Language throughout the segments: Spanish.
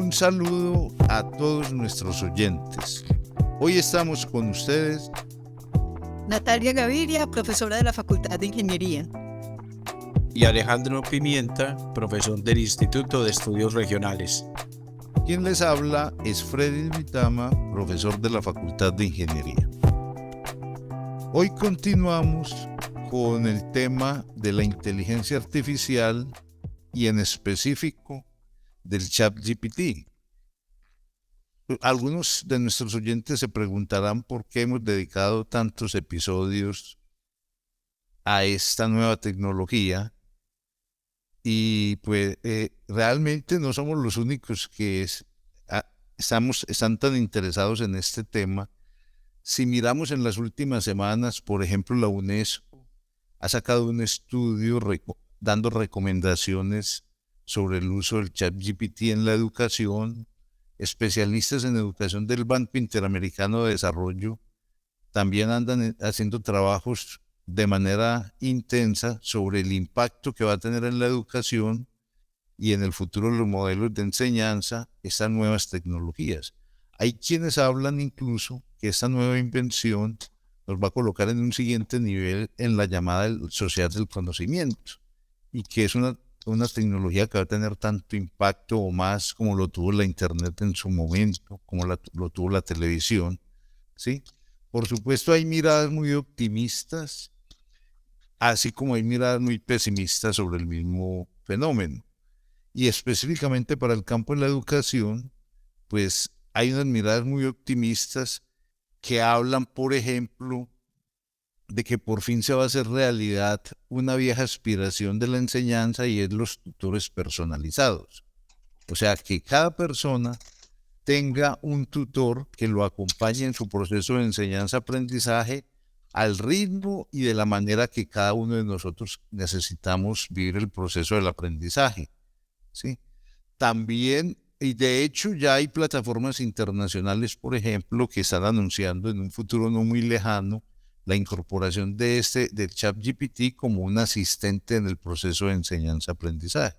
Un saludo a todos nuestros oyentes. Hoy estamos con ustedes Natalia Gaviria, profesora de la Facultad de Ingeniería. Y Alejandro Pimienta, profesor del Instituto de Estudios Regionales. Quien les habla es Freddy Vitama, profesor de la Facultad de Ingeniería. Hoy continuamos con el tema de la inteligencia artificial y en específico del ChatGPT. Algunos de nuestros oyentes se preguntarán por qué hemos dedicado tantos episodios a esta nueva tecnología y pues realmente no somos los únicos que están tan interesados en este tema. Si miramos en las últimas semanas, por ejemplo, la UNESCO ha sacado un estudio dando recomendaciones sobre el uso del ChatGPT en la educación. Especialistas en educación del Banco Interamericano de Desarrollo también andan haciendo trabajos de manera intensa sobre el impacto que va a tener en la educación y en el futuro los modelos de enseñanza estas nuevas tecnologías. Hay quienes hablan incluso que esta nueva invención nos va a colocar en un siguiente nivel en la llamada sociedad del conocimiento y que es una tecnología que va a tener tanto impacto o más como lo tuvo la Internet en su momento, como lo tuvo la televisión, ¿sí? Por supuesto hay miradas muy optimistas, así como hay miradas muy pesimistas sobre el mismo fenómeno. Y específicamente para el campo de la educación, pues hay unas miradas muy optimistas que hablan, por ejemplo, de que por fin se va a hacer realidad una vieja aspiración de la enseñanza y es los tutores personalizados. O sea, que cada persona tenga un tutor que lo acompañe en su proceso de enseñanza-aprendizaje al ritmo y de la manera que cada uno de nosotros necesitamos vivir el proceso del aprendizaje, ¿sí? También, y de hecho ya hay plataformas internacionales, por ejemplo, que están anunciando en un futuro no muy lejano la incorporación del ChatGPT como un asistente en el proceso de enseñanza-aprendizaje.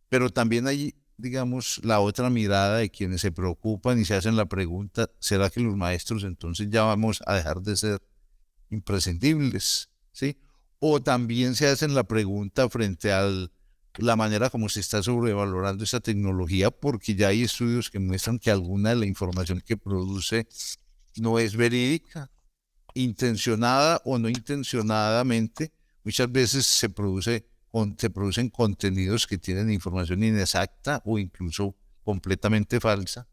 Pero también hay, digamos, la otra mirada de quienes se preocupan y se hacen la pregunta, ¿será que los maestros entonces ya vamos a dejar de ser imprescindibles? ¿Sí? O también se hacen la pregunta frente a la manera como se está sobrevalorando esta tecnología, porque ya hay estudios que muestran que alguna de la información que produce no es verídica, intencionada o no intencionadamente. Muchas veces se producen contenidos que tienen información inexacta o incluso completamente falsa.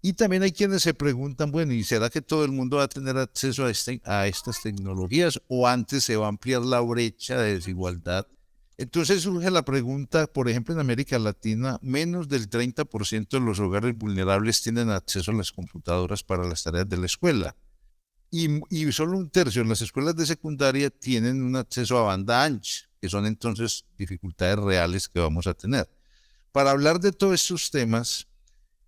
Y también hay quienes se preguntan, bueno, ¿y será que todo el mundo va a tener acceso a estas tecnologías o antes se va a ampliar la brecha de desigualdad? Entonces surge la pregunta, por ejemplo, en América Latina, menos del 30% de los hogares vulnerables tienen acceso a las computadoras para las tareas de la escuela. Y solo un tercio de las escuelas de secundaria tienen un acceso a banda ancha, que son entonces dificultades reales que vamos a tener. Para hablar de todos estos temas,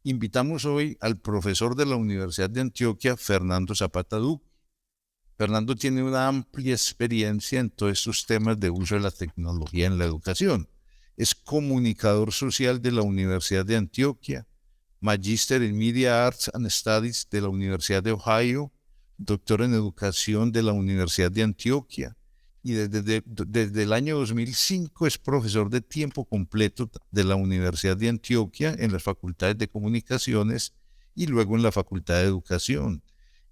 invitamos hoy al profesor de la Universidad de Antioquia, Fernando Zapata Duque. Fernando tiene una amplia experiencia en todos estos temas de uso de la tecnología en la educación. Es comunicador social de la Universidad de Antioquia, magíster en Media Arts and Studies de la Universidad de Ohio, doctor en educación de la Universidad de Antioquia y desde el año 2005 es profesor de tiempo completo de la Universidad de Antioquia en las facultades de comunicaciones y luego en la Facultad de Educación.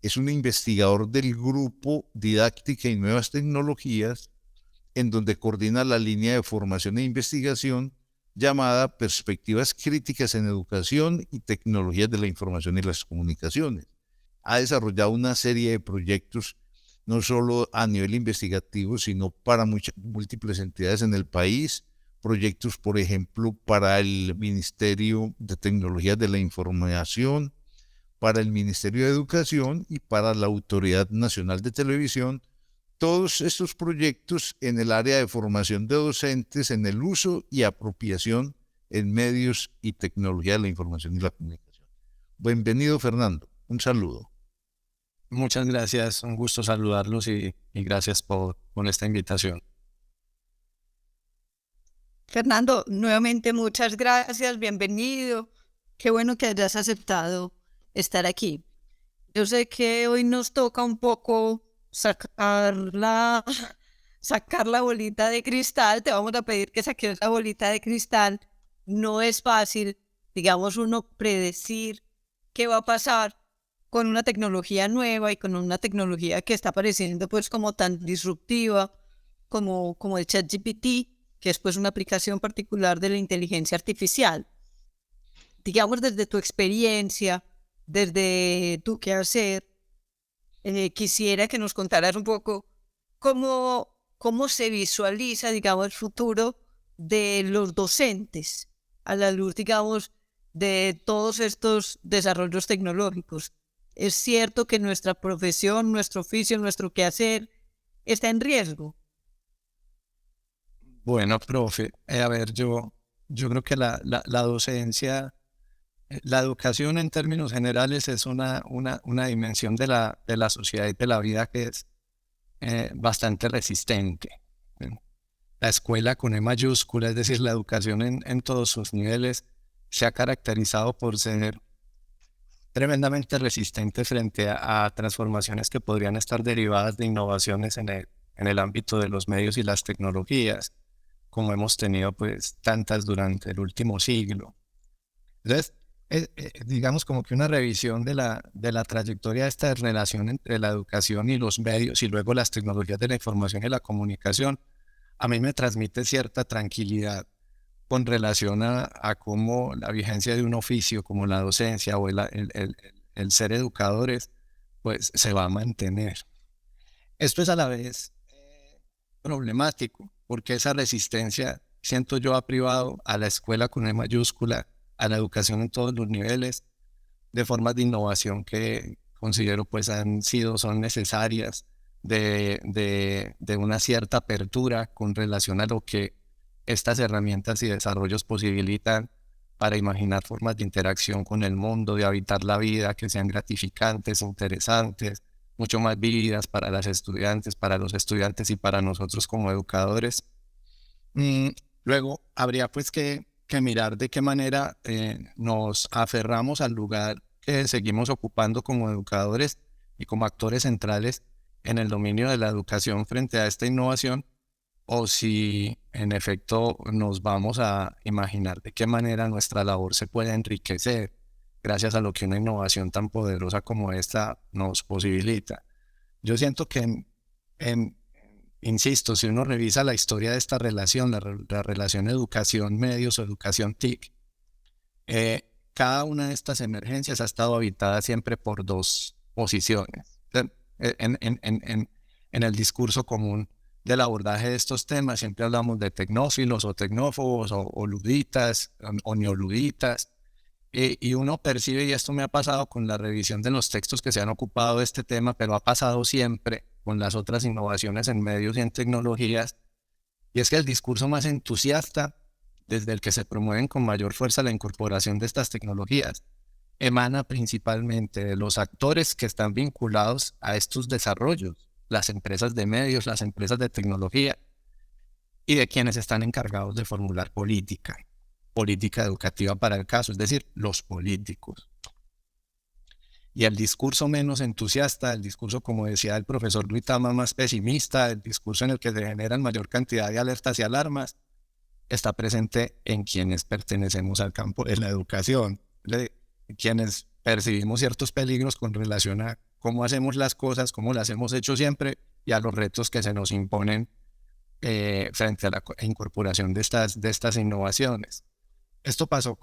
Es un investigador del grupo Didáctica y Nuevas Tecnologías, en donde coordina la línea de formación e investigación llamada Perspectivas Críticas en Educación y Tecnologías de la Información y las Comunicaciones. Ha desarrollado una serie de proyectos, no solo a nivel investigativo, sino para múltiples entidades en el país, proyectos, por ejemplo, para el Ministerio de Tecnologías de la Información, para el Ministerio de Educación y para la Autoridad Nacional de Televisión, todos estos proyectos en el área de formación de docentes en el uso y apropiación en medios y tecnología de la información y la comunicación. Bienvenido, Fernando. Un saludo. Muchas gracias, un gusto saludarlos y gracias por esta invitación. Fernando, nuevamente muchas gracias, bienvenido. Qué bueno que hayas aceptado estar aquí. Yo sé que hoy nos toca un poco sacar la bolita de cristal. Te vamos a pedir que saques la bolita de cristal. No es fácil, digamos, uno predecir qué va a pasar con una tecnología nueva y con una tecnología que está apareciendo pues como tan disruptiva como el ChatGPT, que es pues una aplicación particular de la inteligencia artificial. Digamos, desde tu experiencia, desde tu quehacer, quisiera que nos contaras un poco cómo se visualiza, digamos, el futuro de los docentes a la luz, digamos, de todos estos desarrollos tecnológicos. Es cierto que nuestra profesión, nuestro oficio, nuestro quehacer está en riesgo. Bueno, profe, a ver, yo creo que la docencia, la educación en términos generales es una dimensión de la sociedad y de la vida que es bastante resistente. La escuela con E mayúscula, es decir, la educación en todos sus niveles, se ha caracterizado por ser tremendamente resistente frente a transformaciones que podrían estar derivadas de innovaciones en el ámbito de los medios y las tecnologías, como hemos tenido pues tantas durante el último siglo. Entonces, digamos como que una revisión de la trayectoria de esta relación entre la educación y los medios y luego las tecnologías de la información y la comunicación, a mí me transmite cierta tranquilidad con relación a cómo la vigencia de un oficio como la docencia o el ser educadores, pues se va a mantener. Esto es a la vez problemático, porque esa resistencia, siento yo, ha privado a la escuela con E mayúscula, a la educación en todos los niveles, de formas de innovación que considero pues son necesarias, de una cierta apertura con relación a lo que estas herramientas y desarrollos posibilitan para imaginar formas de interacción con el mundo, de habitar la vida que sean gratificantes, interesantes, mucho más vívidas para las estudiantes, para los estudiantes y para nosotros como educadores. Mm, Luego, habría pues que mirar de qué manera nos aferramos al lugar que seguimos ocupando como educadores y como actores centrales en el dominio de la educación frente a esta innovación, o si en efecto nos vamos a imaginar de qué manera nuestra labor se puede enriquecer gracias a lo que una innovación tan poderosa como esta nos posibilita. Yo siento que, insisto, si uno revisa la historia de esta relación, la relación educación-medios o educación-TIC, cada una de estas emergencias ha estado habitada siempre por dos posiciones. En el discurso común del abordaje de estos temas siempre hablamos de tecnófilos o tecnófobos o luditas o neoluditas, y uno percibe, y esto me ha pasado con la revisión de los textos que se han ocupado de este tema, pero ha pasado siempre con las otras innovaciones en medios y en tecnologías, y es que el discurso más entusiasta, desde el que se promueven con mayor fuerza la incorporación de estas tecnologías, emana principalmente de los actores que están vinculados a estos desarrollos, las empresas de medios, las empresas de tecnología, y de quienes están encargados de formular política educativa para el caso, es decir, los políticos. Y el discurso menos entusiasta, el discurso, como decía el profesor Duitama, más pesimista, el discurso en el que se generan mayor cantidad de alertas y alarmas, está presente en quienes pertenecemos al campo de la educación, quienes percibimos ciertos peligros con relación a cómo hacemos las cosas, cómo las hemos hecho siempre y a los retos que se nos imponen frente a la incorporación de estas innovaciones. Esto pasó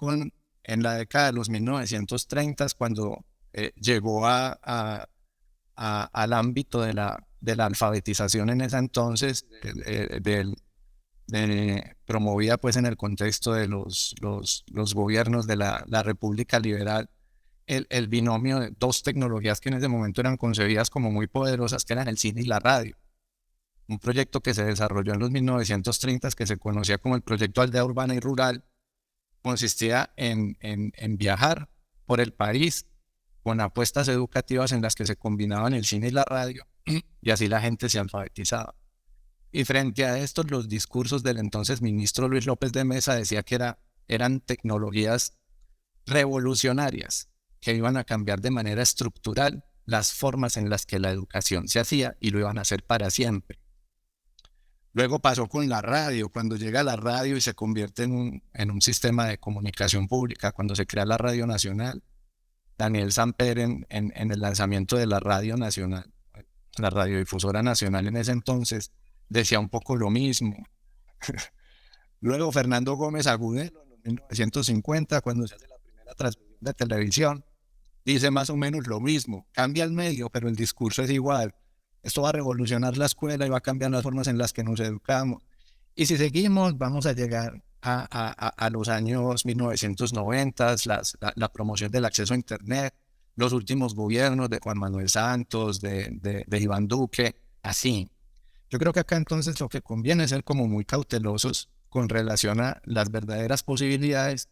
en la década de los 1930, cuando llegó al ámbito de la alfabetización en ese entonces, promovida pues en el contexto de los gobiernos de la República Liberal, el binomio de dos tecnologías que en ese momento eran concebidas como muy poderosas, que eran el cine y la radio. Un proyecto que se desarrolló en los 1930, que se conocía como el Proyecto Aldea Urbana y Rural, consistía en viajar por el país con apuestas educativas en las que se combinaban el cine y la radio, y así la gente se alfabetizaba. Y frente a esto, los discursos del entonces ministro Luis López de Mesa decía que eran tecnologías revolucionarias que iban a cambiar de manera estructural las formas en las que la educación se hacía y lo iban a hacer para siempre. Luego pasó con la radio, cuando llega la radio y se convierte en un sistema de comunicación pública, cuando se crea la Radio Nacional. Daniel Samper en el lanzamiento de la Radio Nacional, la radiodifusora nacional en ese entonces, decía un poco lo mismo. Luego Fernando Gómez Agudelo, en 1950, cuando se hace la primera transmisión de televisión, dice más o menos lo mismo. Cambia el medio, pero el discurso es igual. Esto va a revolucionar la escuela y va a cambiar las formas en las que nos educamos. Y si seguimos, vamos a llegar a los años 1990, la promoción del acceso a Internet, los últimos gobiernos de Juan Manuel Santos, de Iván Duque, así. Yo creo que acá entonces lo que conviene es ser como muy cautelosos con relación a las verdaderas posibilidades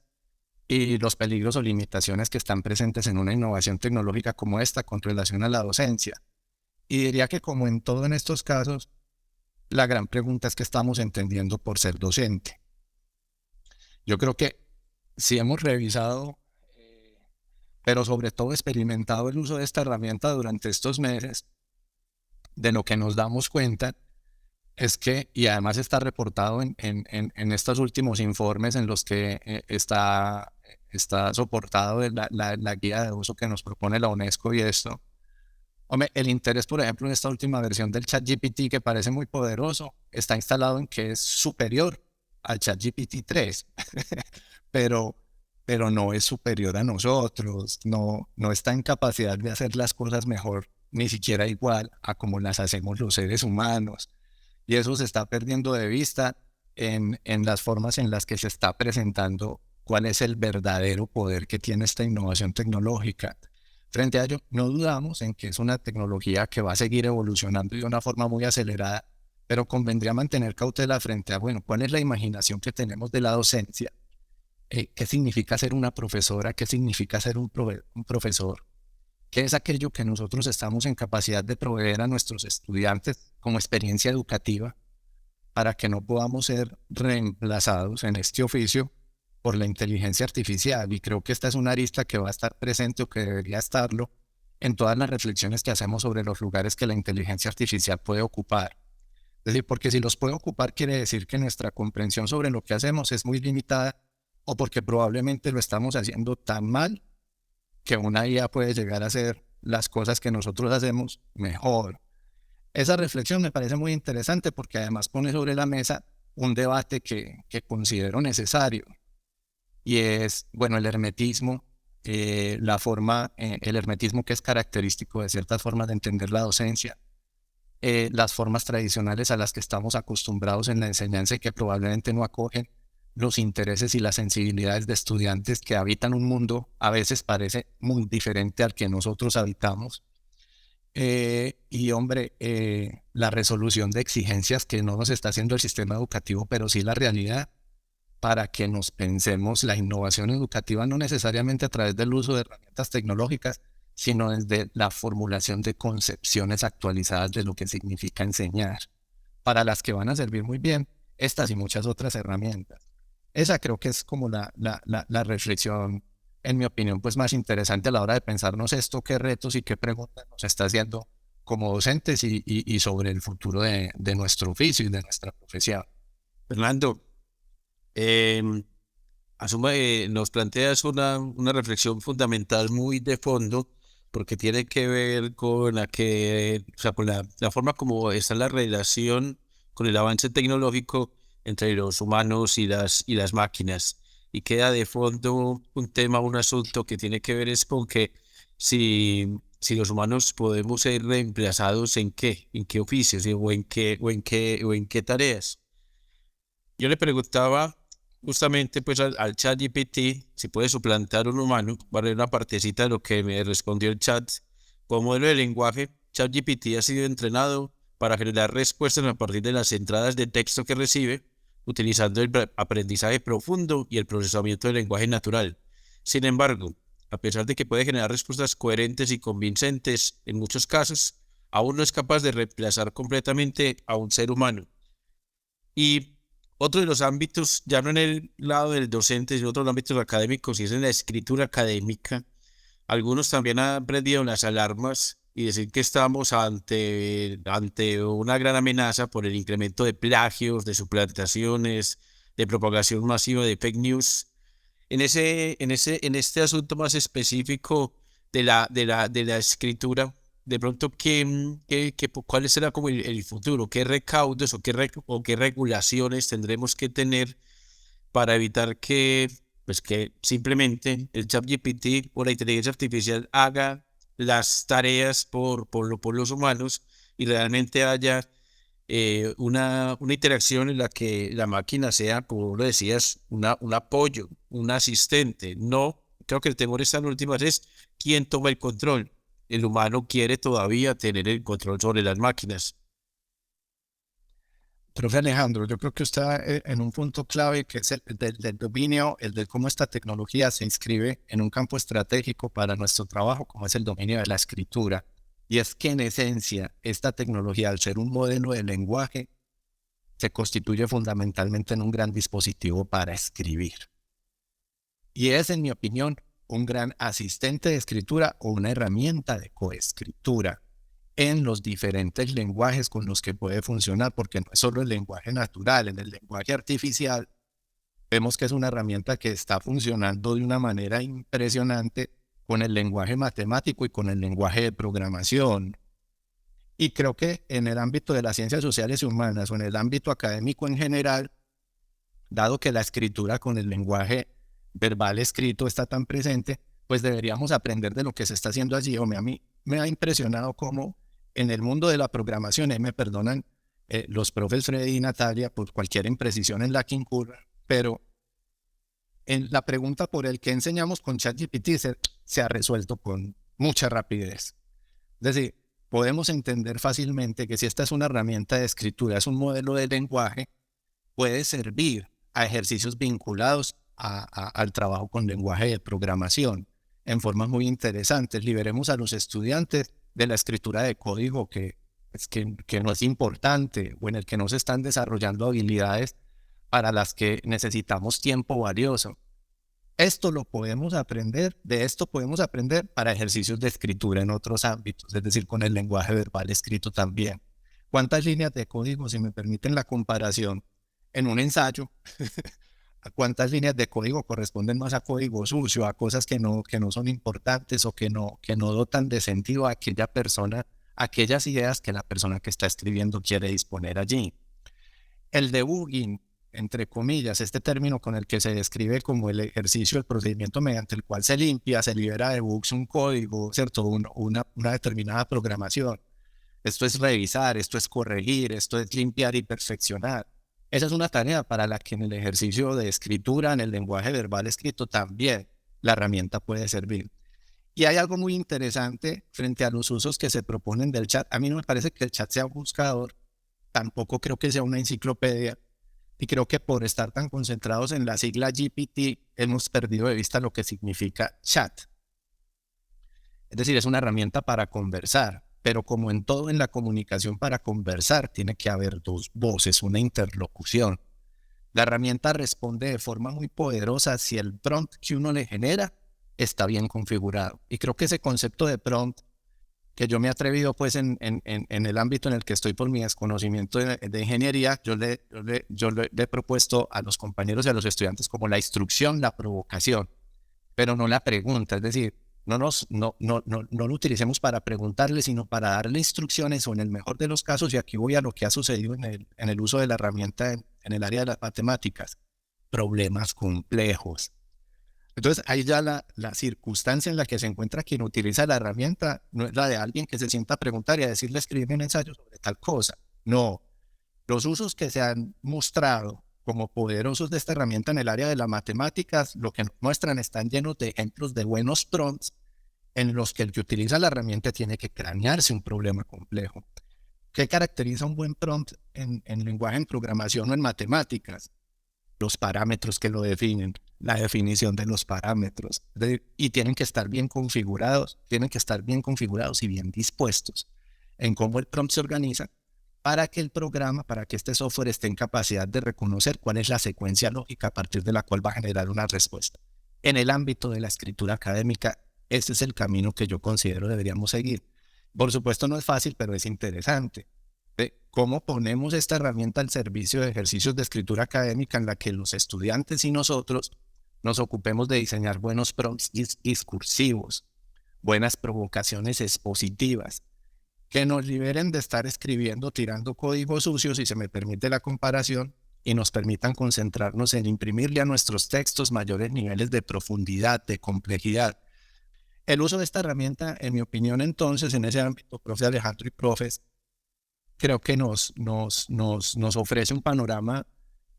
y los peligros o limitaciones que están presentes en una innovación tecnológica como esta con relación a la docencia. Y diría que como en todo en estos casos, la gran pregunta es qué estamos entendiendo por ser docente. Yo creo que si hemos revisado, pero sobre todo experimentado el uso de esta herramienta durante estos meses, de lo que nos damos cuenta es que, y además está reportado en estos últimos informes en los que está soportado la guía de uso que nos propone la UNESCO y esto. Hombre, el interés, por ejemplo, en esta última versión del ChatGPT, que parece muy poderoso, está instalado en que es superior al ChatGPT 3, pero no es superior a nosotros, no está en capacidad de hacer las cosas mejor, ni siquiera igual a como las hacemos los seres humanos. Y eso se está perdiendo de vista en las formas en las que se está presentando cuál es el verdadero poder que tiene esta innovación tecnológica. Frente a ello, no dudamos en que es una tecnología que va a seguir evolucionando de una forma muy acelerada, pero convendría mantener cautela frente a, bueno, cuál es la imaginación que tenemos de la docencia, qué significa ser una profesora, qué significa ser un profesor, qué es aquello que nosotros estamos en capacidad de proveer a nuestros estudiantes como experiencia educativa para que no podamos ser reemplazados en este oficio por la inteligencia artificial. Y creo que esta es una arista que va a estar presente o que debería estarlo en todas las reflexiones que hacemos sobre los lugares que la inteligencia artificial puede ocupar. Es decir, porque si los puede ocupar quiere decir que nuestra comprensión sobre lo que hacemos es muy limitada o porque probablemente lo estamos haciendo tan mal que una IA puede llegar a hacer las cosas que nosotros hacemos mejor. Esa reflexión me parece muy interesante porque además pone sobre la mesa un debate que considero necesario. Y es, bueno, el hermetismo, el hermetismo que es característico de ciertas formas de entender la docencia, las formas tradicionales a las que estamos acostumbrados en la enseñanza y que probablemente no acogen los intereses y las sensibilidades de estudiantes que habitan un mundo a veces parece muy diferente al que nosotros habitamos. Y hombre, la resolución de exigencias que no nos está haciendo el sistema educativo, pero sí la realidad, para que nos pensemos la innovación educativa no necesariamente a través del uso de herramientas tecnológicas, sino desde la formulación de concepciones actualizadas de lo que significa enseñar, para las que van a servir muy bien estas y muchas otras herramientas. Esa creo que es como la reflexión, en mi opinión, pues más interesante a la hora de pensarnos esto, qué retos y qué preguntas nos está haciendo como docentes y sobre el futuro de nuestro oficio y de nuestra profesión. Fernando, nos planteas una reflexión fundamental muy de fondo, porque tiene que ver con con la forma como está la relación con el avance tecnológico entre los humanos y las máquinas. Y queda de fondo un tema, un asunto que tiene que ver es con que si los humanos podemos ser reemplazados en qué oficios o en qué tareas. Yo le preguntaba justamente pues al ChatGPT si puede suplantar un humano. Vale, una partecita de lo que me respondió el chat. Como modelo de lenguaje, ChatGPT ha sido entrenado para generar respuestas a partir de las entradas de texto que recibe, utilizando el aprendizaje profundo y el procesamiento del lenguaje natural. Sin embargo, a pesar de que puede generar respuestas coherentes y convincentes en muchos casos, aún no es capaz de reemplazar completamente a un ser humano. Y Otro de los ámbitos, ya no en el lado del docente, sino otros ámbitos académicos, y es en la escritura académica. Algunos también han prendido las alarmas y decir que estamos ante una gran amenaza por el incremento de plagios, de suplantaciones, de propagación masiva de fake news. En este asunto más específico de la escritura, de pronto, ¿cuál será como el futuro? ¿Qué recaudos o qué regulaciones tendremos que tener para evitar que simplemente el ChatGPT o la inteligencia artificial haga las tareas por los humanos y realmente haya una interacción en la que la máquina sea, como lo decías, un apoyo, un asistente? No, creo que el temor está en últimas es quién toma el control. El humano quiere todavía tener el control sobre las máquinas. Profe Alejandro, yo creo que usted está en un punto clave que es el del dominio, el de cómo esta tecnología se inscribe en un campo estratégico para nuestro trabajo, como es el dominio de la escritura. Y es que en esencia, esta tecnología, al ser un modelo de lenguaje, se constituye fundamentalmente en un gran dispositivo para escribir. Y es, en mi opinión, un gran asistente de escritura o una herramienta de coescritura en los diferentes lenguajes con los que puede funcionar, porque no es solo el lenguaje natural, en el lenguaje artificial vemos que es una herramienta que está funcionando de una manera impresionante con el lenguaje matemático y con el lenguaje de programación. Y creo que en el ámbito de las ciencias sociales y humanas o en el ámbito académico en general, dado que la escritura con el lenguaje verbal escrito está tan presente, pues deberíamos aprender de lo que se está haciendo allí. A mí me ha impresionado cómo en el mundo de la programación, me perdonan los profes Freddy y Natalia por cualquier imprecisión en la que incurra, pero en la pregunta por el que enseñamos con ChatGPT se ha resuelto con mucha rapidez. Es decir, podemos entender fácilmente que si esta es una herramienta de escritura, es un modelo de lenguaje, puede servir a ejercicios vinculados al trabajo con lenguaje de programación en formas muy interesantes. Liberemos a los estudiantes de la escritura de código que no es importante o en el que no se están desarrollando habilidades para las que necesitamos tiempo valioso. Esto lo podemos aprender, de esto podemos aprender para ejercicios de escritura en otros ámbitos, es decir, con el lenguaje verbal escrito también. ¿Cuántas líneas de código, si me permiten la comparación, en un ensayo, a cuántas líneas de código corresponden más a código sucio, a cosas que no son importantes o que no dotan de sentido a aquella persona, aquellas ideas que la persona que está escribiendo quiere disponer allí? El debugging, entre comillas, este término con el que se describe como el ejercicio, el procedimiento mediante el cual se limpia, se libera de bugs un código, ¿cierto? Una determinada programación. Esto es revisar, esto es corregir, esto es limpiar y perfeccionar. Esa es una tarea para la que en el ejercicio de escritura, en el lenguaje verbal escrito, también la herramienta puede servir. Y hay algo muy interesante frente a los usos que se proponen del chat. A mí no me parece que el chat sea un buscador, tampoco creo que sea una enciclopedia, y creo que por estar tan concentrados en la sigla GPT hemos perdido de vista lo que significa chat. Es decir, es una herramienta para conversar, pero como en todo en la comunicación, para conversar tiene que haber dos voces, una interlocución. La herramienta responde de forma muy poderosa si el prompt que uno le genera está bien configurado. Y creo que ese concepto de prompt, que yo me he atrevido pues en el ámbito en el que estoy por mi desconocimiento de ingeniería, yo le he propuesto a los compañeros y a los estudiantes como la instrucción, la provocación, pero no la pregunta. Es decir, no lo utilicemos para preguntarle, sino para darle instrucciones, o en el mejor de los casos, y aquí voy a lo que ha sucedido en el uso de la herramienta en el área de las matemáticas, problemas complejos. Entonces, ahí ya la circunstancia en la que se encuentra quien utiliza la herramienta no es la de alguien que se sienta a preguntar y a decirle, escribe un ensayo sobre tal cosa. No, los usos que se han mostrado como poderosos de esta herramienta en el área de las matemáticas, lo que nos muestran están llenos de ejemplos de buenos prompts en los que el que utiliza la herramienta tiene que cranearse un problema complejo. ¿Qué caracteriza un buen prompt en lenguaje, en programación o en matemáticas? Los parámetros que lo definen, la definición de los parámetros, y tienen que estar bien configurados y bien dispuestos en cómo el prompt se organiza para que el programa, para que este software esté en capacidad de reconocer cuál es la secuencia lógica a partir de la cual va a generar una respuesta. En el ámbito de la escritura académica, ese es el camino que yo considero deberíamos seguir. Por supuesto no es fácil, pero es interesante. ¿Cómo ponemos esta herramienta al servicio de ejercicios de escritura académica en la que los estudiantes y nosotros nos ocupemos de diseñar buenos prompts discursivos, buenas provocaciones expositivas, que nos liberen de estar escribiendo, tirando códigos sucios, si se me permite la comparación, y nos permitan concentrarnos en imprimirle a nuestros textos mayores niveles de profundidad, de complejidad? El uso de esta herramienta, en mi opinión, entonces, en ese ámbito, profe Alejandro y profes, creo que nos ofrece un panorama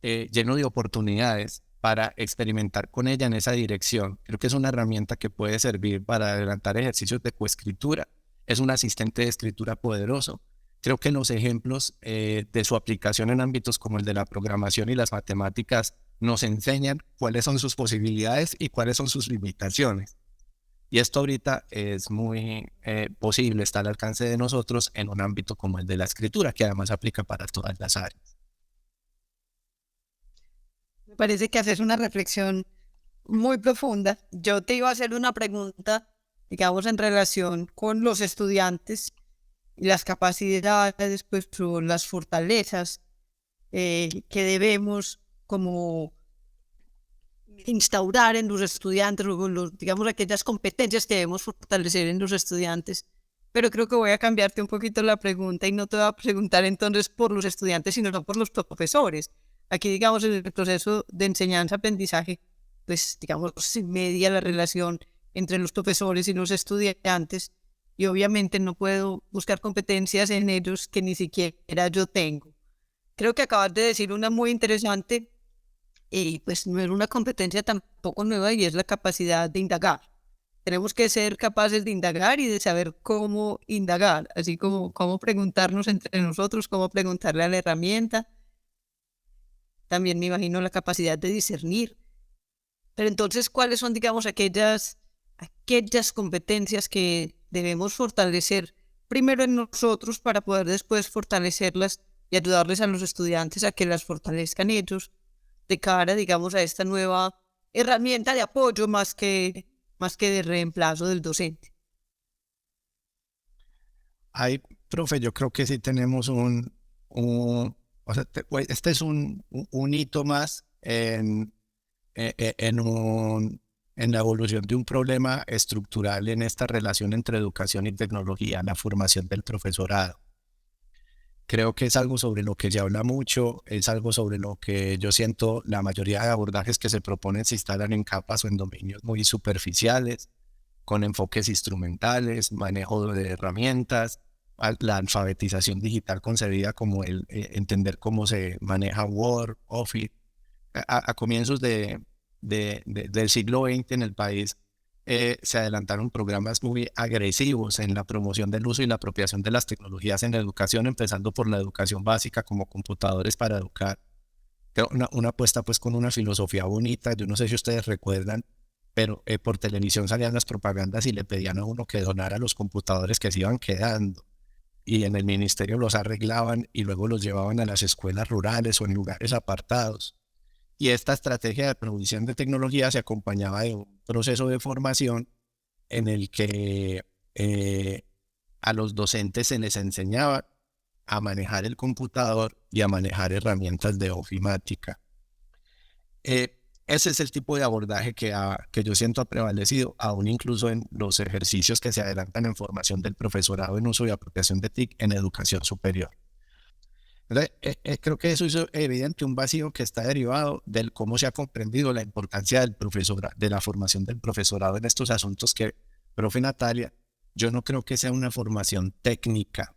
lleno de oportunidades para experimentar con ella en esa dirección. Creo que es una herramienta que puede servir para adelantar ejercicios de coescritura. Es un asistente de escritura poderoso. Creo que los ejemplos de su aplicación en ámbitos como el de la programación y las matemáticas nos enseñan cuáles son sus posibilidades y cuáles son sus limitaciones. Y esto ahorita es muy posible, está al alcance de nosotros en un ámbito como el de la escritura, que además aplica para todas las áreas. Me parece que haces una reflexión muy profunda. Yo te iba a hacer una pregunta, digamos, en relación con los estudiantes y las capacidades, pues, o las fortalezas que debemos como instaurar en los estudiantes, digamos, aquellas competencias que debemos fortalecer en los estudiantes. Pero creo que voy a cambiarte un poquito la pregunta y no te voy a preguntar entonces por los estudiantes, sino por los profesores. Aquí, digamos, en el proceso de enseñanza-aprendizaje, pues, digamos, se media la relación entre los profesores y los estudiantes, y obviamente no puedo buscar competencias en ellos que ni siquiera yo tengo. Creo que acabas de decir una muy interesante, y pues no es una competencia tampoco nueva, y es la capacidad de indagar. Tenemos que ser capaces de indagar y de saber cómo indagar, así como cómo preguntarnos entre nosotros, cómo preguntarle a la herramienta. También me imagino la capacidad de discernir. Pero entonces, ¿cuáles son, digamos, aquellas competencias que debemos fortalecer primero en nosotros para poder después fortalecerlas y ayudarles a los estudiantes a que las fortalezcan ellos de cara, digamos, a esta nueva herramienta de apoyo más que de reemplazo del docente? Ay, profe, yo creo que sí tenemos o sea, este es un hito más en la evolución de un problema estructural en esta relación entre educación y tecnología, la formación del profesorado. Creo que es algo sobre lo que se habla mucho, es algo sobre lo que yo siento la mayoría de abordajes que se proponen se instalan en capas o en dominios muy superficiales, con enfoques instrumentales, manejo de herramientas, la alfabetización digital concebida como el entender cómo se maneja Word, Office. A comienzos del siglo XX en el país se adelantaron programas muy agresivos en la promoción del uso y la apropiación de las tecnologías en la educación, empezando por la educación básica como computadores para educar. Una apuesta pues con una filosofía bonita. Yo no sé si ustedes recuerdan, pero por televisión salían las propagandas y le pedían a uno que donara los computadores que se iban quedando, y en el ministerio los arreglaban y luego los llevaban a las escuelas rurales o en lugares apartados. Y esta estrategia de provisión de tecnología se acompañaba de un proceso de formación en el que a los docentes se les enseñaba a manejar el computador y a manejar herramientas de ofimática. Ese es el tipo de abordaje que yo siento ha prevalecido, aún incluso en los ejercicios que se adelantan en formación del profesorado en uso y apropiación de TIC en educación superior. Entonces, creo que eso hizo evidente un vacío que está derivado del cómo se ha comprendido la importancia de la formación del profesorado en estos asuntos que, profe Natalia, yo no creo que sea una formación técnica,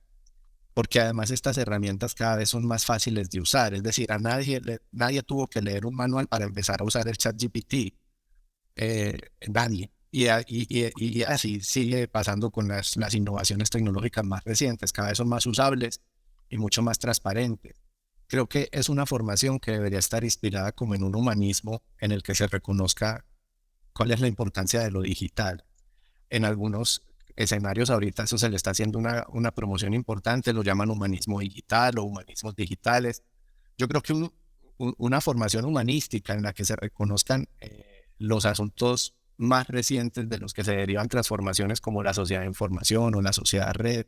porque además estas herramientas cada vez son más fáciles de usar. Es decir, nadie tuvo que leer un manual para empezar a usar el ChatGPT. Nadie. Y así sigue pasando con las innovaciones tecnológicas más recientes. Cada vez son más usables y mucho más transparentes. Creo que es una formación que debería estar inspirada como en un humanismo en el que se reconozca cuál es la importancia de lo digital. En algunos escenarios ahorita eso se le está haciendo una promoción importante, lo llaman humanismo digital o humanismos digitales. Yo creo que una formación humanística en la que se reconozcan los asuntos más recientes de los que se derivan transformaciones como la sociedad de información o la sociedad red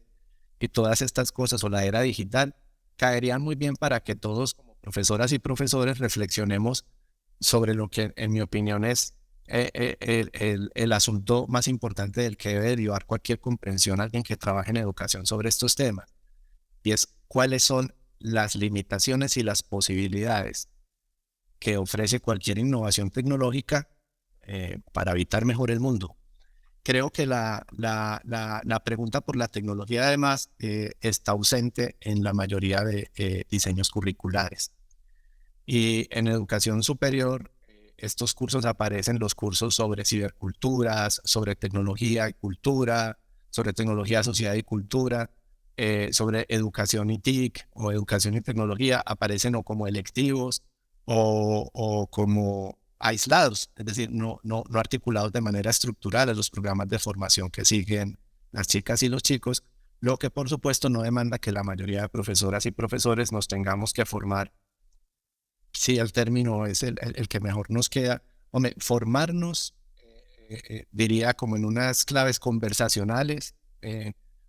y todas estas cosas o la era digital, caerían muy bien para que todos como profesoras y profesores reflexionemos sobre lo que en mi opinión es el asunto más importante del que debe derivar cualquier comprensión alguien que trabaje en educación sobre estos temas, y es cuáles son las limitaciones y las posibilidades que ofrece cualquier innovación tecnológica para habitar mejor el mundo. Creo que la pregunta por la tecnología además está ausente en la mayoría de diseños curriculares. Y en educación superior, estos cursos aparecen, los cursos sobre ciberculturas, sobre tecnología y cultura, sobre tecnología, sociedad y cultura, sobre educación y TIC o educación y tecnología, aparecen o como electivos o como aislados, es decir, no articulados de manera estructural a los programas de formación que siguen las chicas y los chicos, lo que por supuesto no demanda que la mayoría de profesoras y profesores nos tengamos que formar, si el término es el que mejor nos queda, hombre, formarnos, diría como en unas claves conversacionales,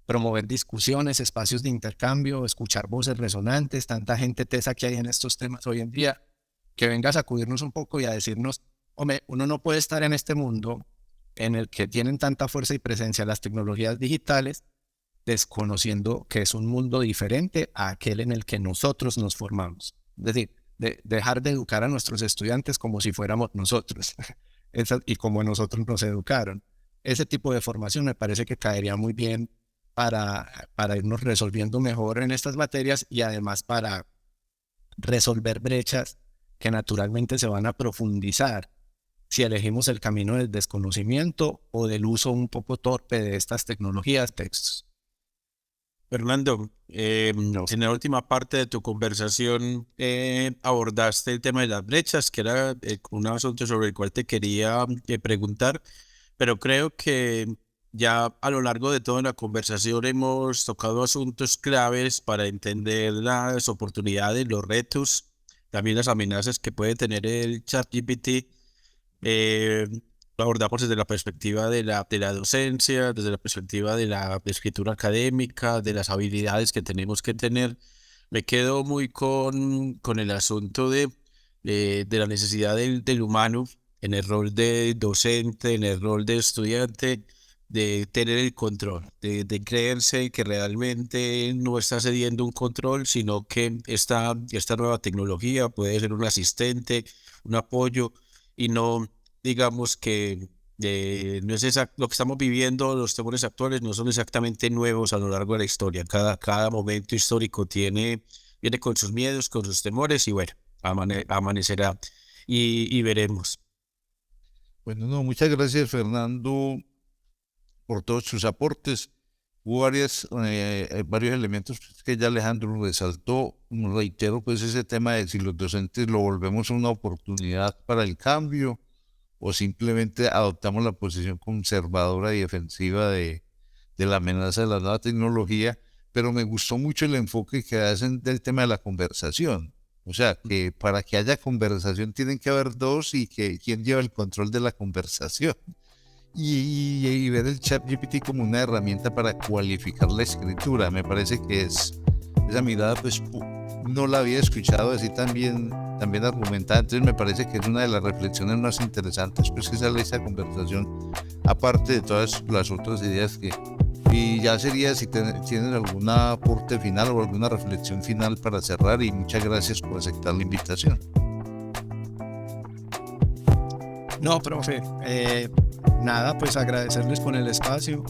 promover discusiones, espacios de intercambio, escuchar voces resonantes, tanta gente tesa que hay en estos temas hoy en día, que venga a sacudirnos un poco y a decirnos, hombre, uno no puede estar en este mundo en el que tienen tanta fuerza y presencia las tecnologías digitales, desconociendo que es un mundo diferente a aquel en el que nosotros nos formamos. Es decir, dejar de educar a nuestros estudiantes como si fuéramos nosotros y como nosotros nos educaron. Ese tipo de formación me parece que caería muy bien para irnos resolviendo mejor en estas materias y además para resolver brechas que naturalmente se van a profundizar si elegimos el camino del desconocimiento o del uso un poco torpe de estas tecnologías, textos. Fernando, en la última parte de tu conversación abordaste el tema de las brechas, que era un asunto sobre el cual te quería preguntar, pero creo que ya a lo largo de toda la conversación hemos tocado asuntos claves para entender las oportunidades, los retos, también las amenazas que puede tener el ChatGPT. Lo abordamos desde la perspectiva de la docencia, desde la perspectiva de la escritura académica, de las habilidades que tenemos que tener. Me quedo muy con el asunto de la necesidad del humano en el rol de docente, en el rol de estudiante, de tener el control, de creerse que realmente no está cediendo un control, sino que esta nueva tecnología puede ser un asistente, un apoyo, y no digamos que no es lo que estamos viviendo, los temores actuales no son exactamente nuevos a lo largo de la historia. Cada momento histórico viene con sus miedos, con sus temores, y bueno, amanecerá y veremos. Bueno, no, muchas gracias, Fernando, por todos sus aportes. Hubo varios elementos que ya Alejandro resaltó. Reitero, pues ese tema de si los docentes lo volvemos una oportunidad para el cambio o simplemente adoptamos la posición conservadora y defensiva de la amenaza de la nueva tecnología, pero me gustó mucho el enfoque que hacen del tema de la conversación. O sea, que para que haya conversación tienen que haber dos y que quién lleva el control de la conversación. Y ver el ChatGPT como una herramienta para cualificar la escritura. Me parece que esa mirada pues no la había escuchado así también argumentada, entonces me parece que es una de las reflexiones más interesantes pues que sale esta conversación, aparte de todas las otras ideas y ya sería si tienen algún aporte final o alguna reflexión final para cerrar, y muchas gracias por aceptar la invitación. No, profe, nada, pues agradecerles por el espacio.